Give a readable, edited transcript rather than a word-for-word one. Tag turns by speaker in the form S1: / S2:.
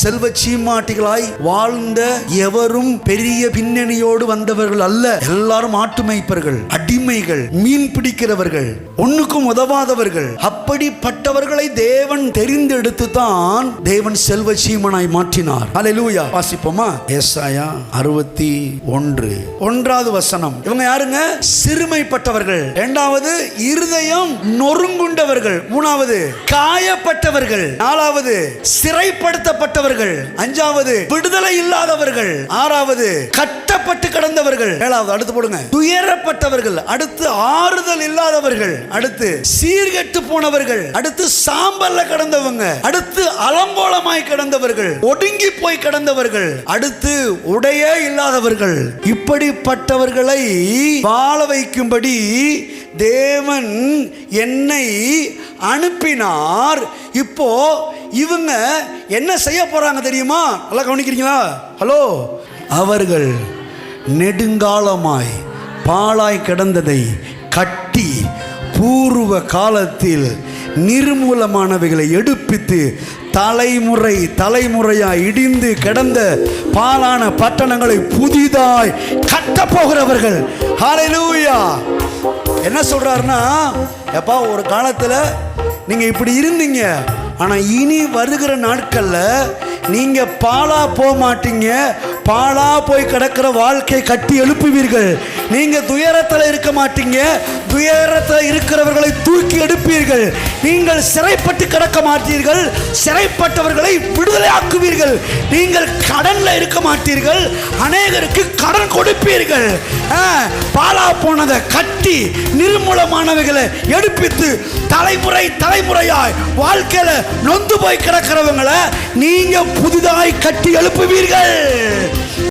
S1: செல்வ சீமாட்டிகளாய் வாழ்ந்த எவரும் பெரிய பின்னணியோடு வந்தவர்கள் அல்ல. எல்லாரும் ஆட்டு மேய்ப்பர்கள், அடிமைகள், மீன் பிடிக்கிறவர்கள், ஒண்ணுக்கும் உதவாதவர்கள். அப்படிப்பட்டவர்களை தேவன் தெரிந்தெடுத்து தான் தேவன் செல்வ சீமனாய் மாற்றினார். அல்லேலூயா. வாசிப்போமா? ஏசாயா 61 1வது வசனம். இவங்க யாருங்க? சிறுமைப்பட்டவர்கள். 2வது இருதயம் நொறுங்குண்டவர்கள். 3வது காயப்பட்டவர்கள். 4வது சிறைப்படுத்தப்பட்டவர்கள். 5வது விடுதலை இல்லாதவர்கள். 6வது கட்டப்பட்டு கிடந்தவர்கள். 7வது அடுத்து போடுங்க, துயரப்பட்டவர்கள். அடுத்து ஆறுதல் இல்லாதவர்கள். அடுத்து சீர்கெட்டு போனவர்கள். அடுத்து சாம்பல்ல கிடந்தவங்க. அடுத்து அலங்கோலமாய் கிடந்தவர்கள், ஒடுங்கி போய் கிடந்தவர்கள். அடுத்து உடையே இல்லாதவர்கள். இப்படிப்பட்டவர்களை வாழ வைக்கும்படி தேவன் என்னை அனுப்பினார். இப்போ இவங்க என்ன செய்ய போறாங்க தெரியுமா? நல்லா கவனிக்கிறீங்களா? ஹலோ. அவர்கள் நெடுங்காலமாய் பாழாய் கிடந்ததை கட்டி பூர்வ காலத்தில் நிர்மூலமானவைகளை எடுப்பித்து தலைமுறை தலைமுறையாய் இடிந்து கிடந்த பாழான பட்டணங்களை புதிதாய் கட்ட போகிறவர்கள். ஹல்லேலூயா. என்ன சொல்றாருன்னா, எப்பா ஒரு காலத்துல நீங்க இப்படி இருந்தீங்க, ஆனா இனி வருகிற நாட்கள்ல நீங்க பாழா போக மாட்டீங்க. பாழா போய் கிடக்கிற வாழ்க்கையை கட்டி எழுப்புவீர்கள். நீங்க துயரத்தில் இருக்க மாட்டீங்க, துயரத்தில் இருக்கிறவர்களை தூக்கி எடுப்பீர்கள். நீங்கள் சிறைப்பட்டு கிடக்க மாட்டீர்கள், சிறைப்பட்டவர்களை விடுதலை ஆக்குவீர்கள். நீங்கள் கடன்ல இருக்க மாட்டீர்கள், அநேகருக்கு கடன் கொடுப்பீர்கள். பாழா போனதை கட்டி நிர்மூலமானவைகளை எடுப்பித்து தலைமுறை தலைமுறையாய் வாழ்க்கையில நொந்து போய் கிடக்கிறவங்களை நீங்க புதிதாய் கட்டி எழுப்புவீர்கள்.